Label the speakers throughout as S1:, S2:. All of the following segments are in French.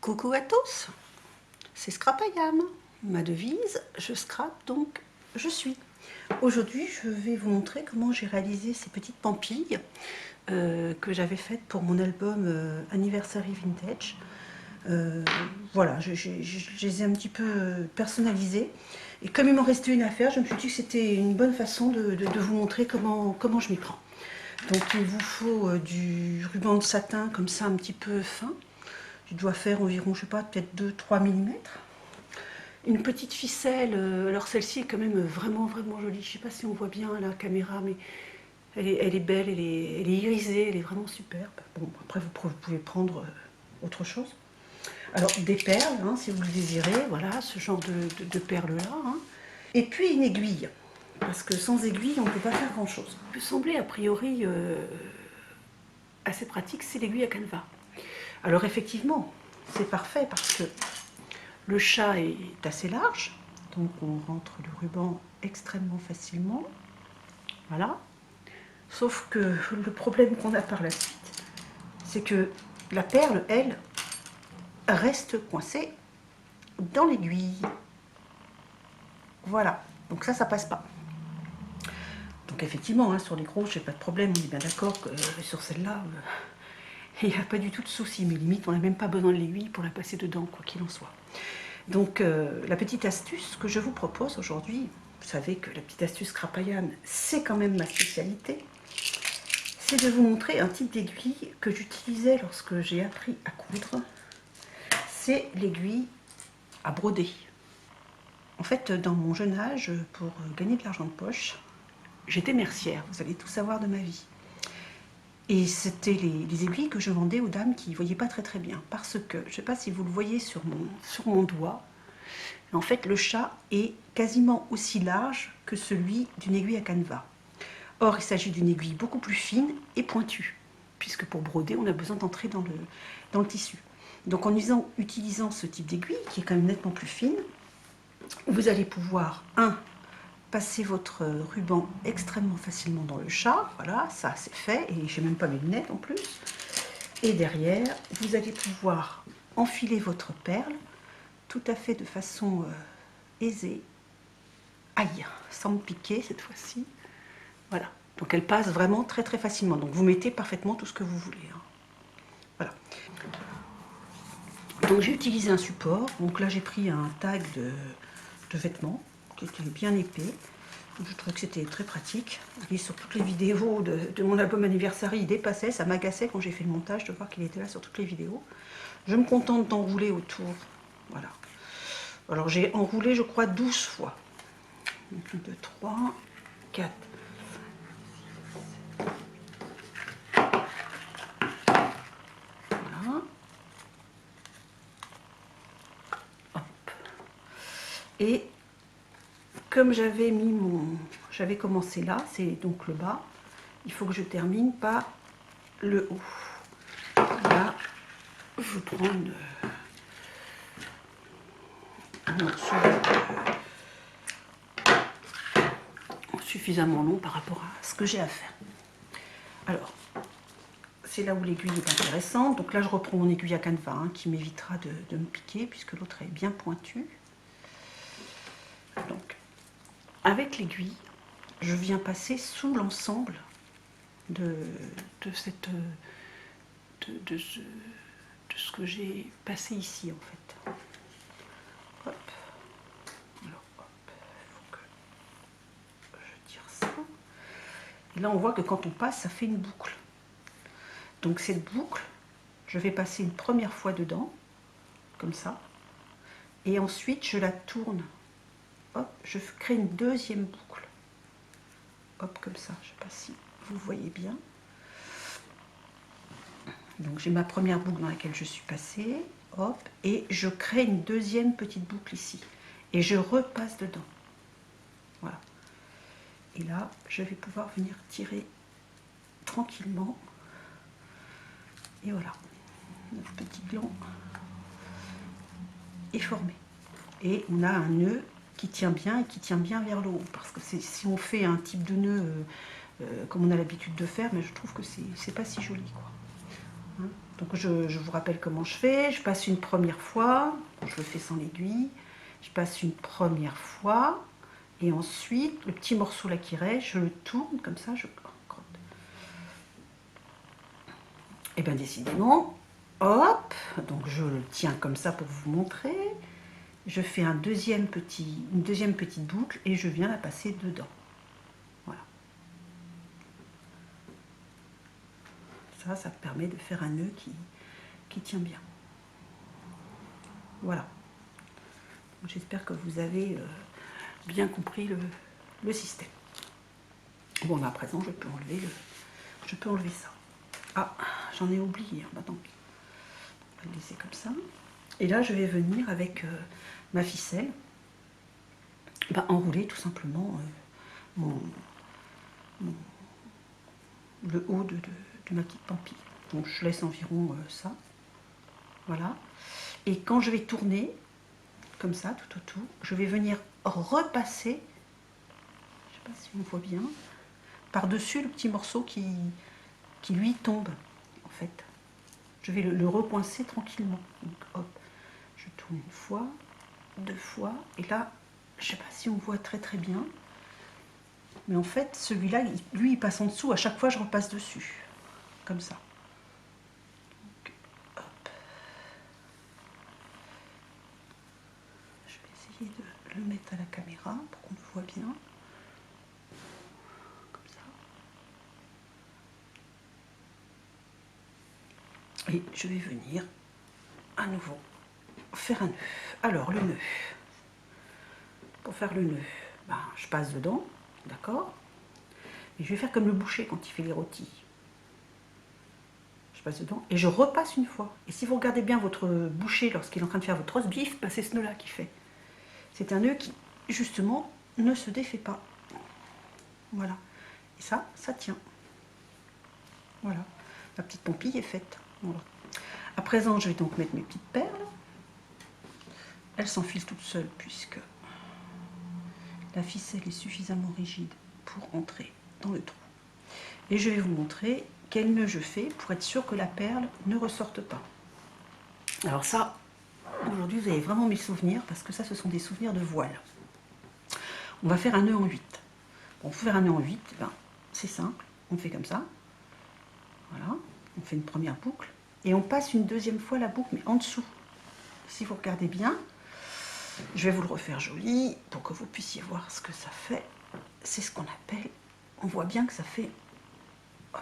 S1: Coucou à tous, c'est Scrap I Am. Ma devise, je scrape donc je suis. Aujourd'hui, je vais vous montrer comment j'ai réalisé ces petites pampilles que j'avais faites pour mon album Anniversary Vintage. Voilà, je les ai un petit peu personnalisées. Et comme il m'en restait une à faire, je me suis dit que c'était une bonne façon de vous montrer comment je m'y prends. Donc il vous faut du ruban de satin comme ça un petit peu fin. Il doit faire environ, je sais pas, peut-être 2-3 mm. Une petite ficelle, alors celle-ci est quand même vraiment jolie. Je sais pas si on voit bien à la caméra, mais elle est belle, elle est irisée, elle est vraiment superbe. Bon, après vous pouvez prendre autre chose. Alors des perles, hein, si vous le désirez, voilà, ce genre de perles-là. Hein. Et puis une aiguille, parce que sans aiguille, on ne peut pas faire grand-chose. Ça peut sembler a priori assez pratique, c'est l'aiguille à canevas. Alors effectivement, c'est parfait parce que le chat est assez large, donc on rentre le ruban extrêmement facilement. Voilà. Sauf que le problème qu'on a par la suite, c'est que la perle, elle, reste coincée dans l'aiguille. Voilà. Donc ça passe pas. Donc effectivement, hein, sur les gros, j'ai pas de problème. On est bien d'accord que sur celle-là, il n'y a pas du tout de souci. Mais limite, on n'a même pas besoin de l'aiguille pour la passer dedans, quoi qu'il en soit. Donc la petite astuce que je vous propose aujourd'hui, vous savez que la petite astuce Scrap I Am, c'est quand même ma spécialité, c'est de vous montrer un type d'aiguille que j'utilisais lorsque j'ai appris à coudre. C'est l'aiguille à broder. En fait, dans mon jeune âge, pour gagner de l'argent de poche, j'étais mercière, vous allez tout savoir de ma vie. Et c'était les aiguilles que je vendais aux dames qui ne voyaient pas très bien. Parce que, je ne sais pas si vous le voyez sur mon doigt, en fait le chat est quasiment aussi large que celui d'une aiguille à canevas. Or, il s'agit d'une aiguille beaucoup plus fine et pointue, puisque pour broder, on a besoin d'entrer dans le tissu. Donc en utilisant ce type d'aiguille, qui est quand même nettement plus fine, vous allez pouvoir, passer votre ruban extrêmement facilement dans le chat. Voilà, ça c'est fait, et j'ai même pas mes lunettes en plus. Et derrière, vous allez pouvoir enfiler votre perle tout à fait de façon aisée. Aïe, sans me piquer cette fois-ci. Voilà, donc elle passe vraiment très facilement. Donc vous mettez parfaitement tout ce que vous voulez. Hein. Voilà. Donc j'ai utilisé un support. Donc là j'ai pris un tag de vêtements qui était bien épais. Je trouvais que c'était très pratique. Et sur toutes les vidéos de mon album Anniversary, il dépassait, ça m'agaçait quand j'ai fait le montage de voir qu'il était là sur toutes les vidéos. Je me contente d'enrouler autour. Voilà. Alors j'ai enroulé, je crois, 12 fois. 1, 2, 3, 4. Voilà. Hop. Et comme j'avais commencé là, c'est donc le bas, il faut que je termine par le haut. Là, je prends un morceau suffisamment long par rapport à ce que j'ai à faire. Alors, c'est là où l'aiguille est intéressante. Donc là, je reprends mon aiguille à canevas, hein, qui m'évitera de me piquer, puisque l'autre est bien pointue. Donc, avec l'aiguille, je viens passer sous l'ensemble de ce que j'ai passé ici, en fait. Hop. Alors, hop, il faut que je tire ça. Et là, on voit que quand on passe, ça fait une boucle. Donc cette boucle, je vais passer une première fois dedans, comme ça. Et ensuite, je la tourne. Hop, je crée une deuxième boucle. Hop, comme ça. Je ne sais pas si vous voyez bien. Donc j'ai ma première boucle dans laquelle je suis passée. Hop, et je crée une deuxième petite boucle ici. Et je repasse dedans. Voilà. Et là, je vais pouvoir venir tirer tranquillement. Et voilà. Notre petit gland est formé. Et on a un nœud qui tient bien et qui tient bien vers le haut. Parce que si on fait un type de nœud comme on a l'habitude de faire, mais je trouve que c'est pas si joli, quoi. Hein, Donc je vous rappelle comment je fais. Je passe une première fois, je le fais sans l'aiguille. Je passe une première fois et ensuite le petit morceau là qui reste, je le tourne comme ça, je crotte. Et bien décidément, hop, donc je le tiens comme ça pour vous montrer. Je fais une deuxième petite boucle et je viens la passer dedans. Voilà. Ça permet de faire un nœud qui tient bien. Voilà. J'espère que vous avez bien compris le système. Bon, là, à présent, je peux enlever ça. Ah, j'en ai oublié. Bah, tant pis. On va le laisser comme ça. Et là, je vais venir avec ma ficelle, enrouler tout simplement le haut de ma petite pampille. Donc, je laisse environ ça. Voilà. Et quand je vais tourner, comme ça, tout autour, je vais venir repasser, je sais pas si on voit bien, par-dessus le petit morceau qui lui tombe, en fait. Je vais le recoincer tranquillement. Donc, hop, je tourne une fois, deux fois, et là, je sais pas si on voit très très bien, mais en fait, celui-là, lui, il passe en dessous. À chaque fois, je repasse dessus, comme ça. Donc, hop. Je vais essayer de le mettre à la caméra pour qu'on le voit bien. Comme ça. Et je vais venir à nouveau faire un nœud. Alors, le nœud. Pour faire le nœud, je passe dedans, d'accord? Et je vais faire comme le boucher quand il fait les rôtis. Je passe dedans et je repasse une fois. Et si vous regardez bien votre boucher lorsqu'il est en train de faire votre roast beef, c'est ce nœud-là qu'il fait. C'est un nœud qui, justement, ne se défait pas. Voilà. Et ça tient. Voilà. La petite pompille est faite. Voilà. À présent, je vais donc mettre mes petites perles. Elles s'enfilent toutes seules puisque la ficelle est suffisamment rigide pour entrer dans le trou. Et je vais vous montrer quel nœud je fais pour être sûr que la perle ne ressorte pas. Alors ça, aujourd'hui vous avez vraiment mes souvenirs parce que ça ce sont des souvenirs de voile. On va faire un nœud en 8. Bon, pour faire un nœud en 8, c'est simple, on fait comme ça. Voilà, on fait une première boucle et on passe une deuxième fois la boucle mais en dessous. Si vous regardez bien, je vais vous le refaire joli pour que vous puissiez voir ce que ça fait. C'est ce qu'on appelle, on voit bien que ça fait, hop,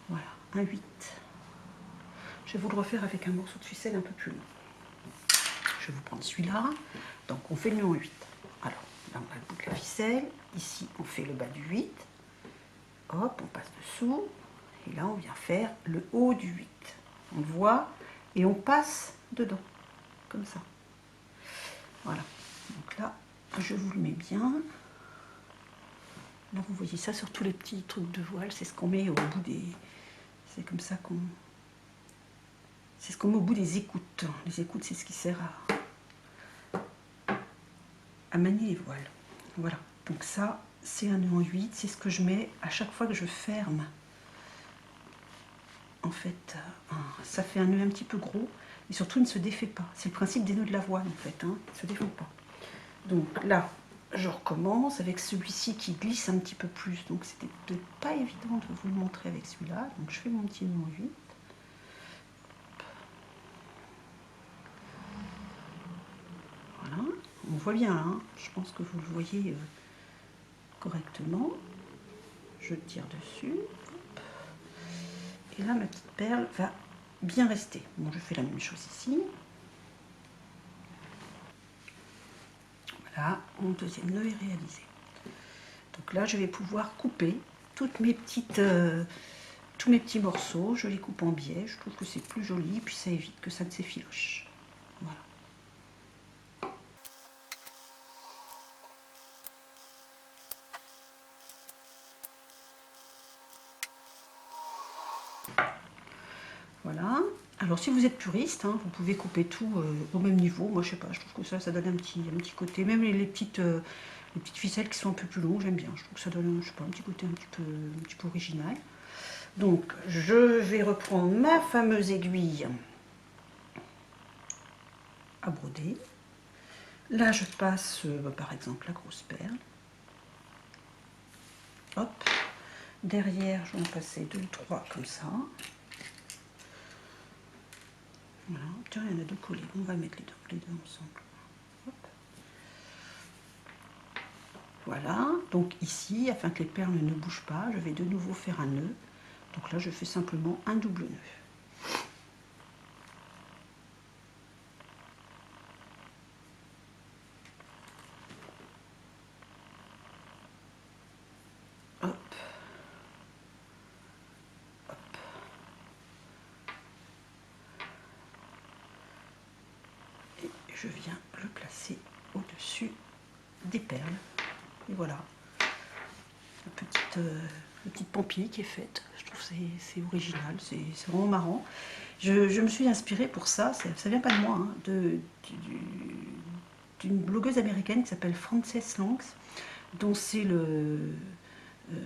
S1: voilà, un 8. Je vais vous le refaire avec un morceau de ficelle un peu plus long. Je vais vous prendre celui-là. Donc on fait le nœud en 8. Alors, là on a le bout de la ficelle. Ici, on fait le bas du 8. Hop, on passe dessous. Et là, on vient faire le haut du 8. On le voit. Et on passe dedans. Comme ça. Voilà. Donc là, je vous le mets bien. Là, vous voyez ça sur tous les petits trucs de voile. C'est ce qu'on met au bout des... C'est comme ça qu'on... C'est ce qu'on met au bout des écoutes. Les écoutes, c'est ce qui sert à manier les voiles. Voilà. Donc ça, c'est un nœud en 8. C'est ce que je mets à chaque fois que je ferme. En fait, ça fait un nœud un petit peu gros. Et surtout, il ne se défait pas. C'est le principe des nœuds de la voile, en fait. Hein. Il ne se défait pas. Donc là, je recommence avec celui-ci qui glisse un petit peu plus. Donc c'était peut-être pas évident de vous le montrer avec celui-là. Donc je fais mon petit nœud en 8. Voilà. On voit bien là. Hein. Je pense que vous le voyez correctement. Je tire dessus. Et là, ma petite perle va bien rester. Bon, je fais la même chose ici. Voilà, mon deuxième nœud est réalisé. Donc là, je vais pouvoir couper toutes mes petites, tous mes petits morceaux. Je les coupe en biais. Je trouve que c'est plus joli, puis ça évite que ça ne s'effiloche. Voilà. Voilà. Alors si vous êtes puriste, hein, vous pouvez couper tout au même niveau. Moi je sais pas, je trouve que ça donne un petit côté. Même les petites ficelles qui sont un peu plus longues, j'aime bien. Je trouve que ça donne, je sais pas, un petit côté un petit peu original. Donc, je vais reprendre ma fameuse aiguille à broder. Là, je passe, par exemple, la grosse perle. Hop. Derrière, je vais en passer 2 ou 3 comme ça. Voilà. Tiens, il y en a 2 collés. On va mettre les deux ensemble. Hop. Voilà. Donc ici, afin que les perles ne bougent pas, je vais de nouveau faire un nœud. Donc là, je fais simplement un double nœud. Hop. Hop. Et je viens le placer au-dessus des perles. Et voilà. La petite pampille qui est faite. Je trouve que c'est original, c'est vraiment marrant. Je me suis inspirée pour ça, ça vient pas de moi, hein, d'une blogueuse américaine qui s'appelle Frances Langs, dont c'est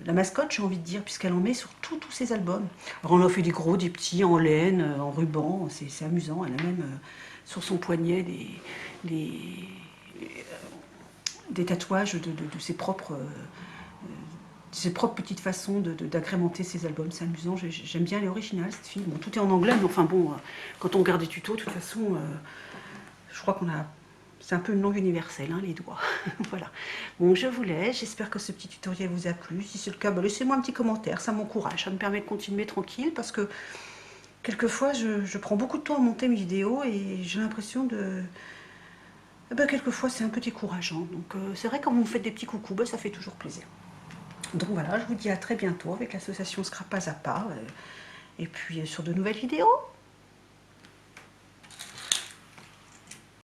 S1: la mascotte, j'ai envie de dire, puisqu'elle en met sur tous ses albums. Alors on en fait des gros, des petits, en laine, en ruban, c'est amusant. Elle a même sur son poignet des tatouages de ses propres petites façons d'agrémenter ses albums. C'est amusant, j'aime bien, elle est originale cette fille. Bon, tout est en anglais, mais enfin bon, quand on regarde des tutos, de toute façon, je crois qu'on a... C'est un peu une langue universelle, hein, les doigts. Voilà. Bon, je vous laisse. J'espère que ce petit tutoriel vous a plu. Si c'est le cas, bah, laissez-moi un petit commentaire. Ça m'encourage. Ça me permet de continuer tranquille parce que quelquefois, je prends beaucoup de temps à monter mes vidéos et j'ai l'impression de... Eh ben, quelquefois, c'est un peu décourageant. Donc, c'est vrai, quand vous me faites des petits coucous, bah, ça fait toujours plaisir. Donc voilà, je vous dis à très bientôt avec l'association Scrap Pas à Pas. Et puis sur de nouvelles vidéos.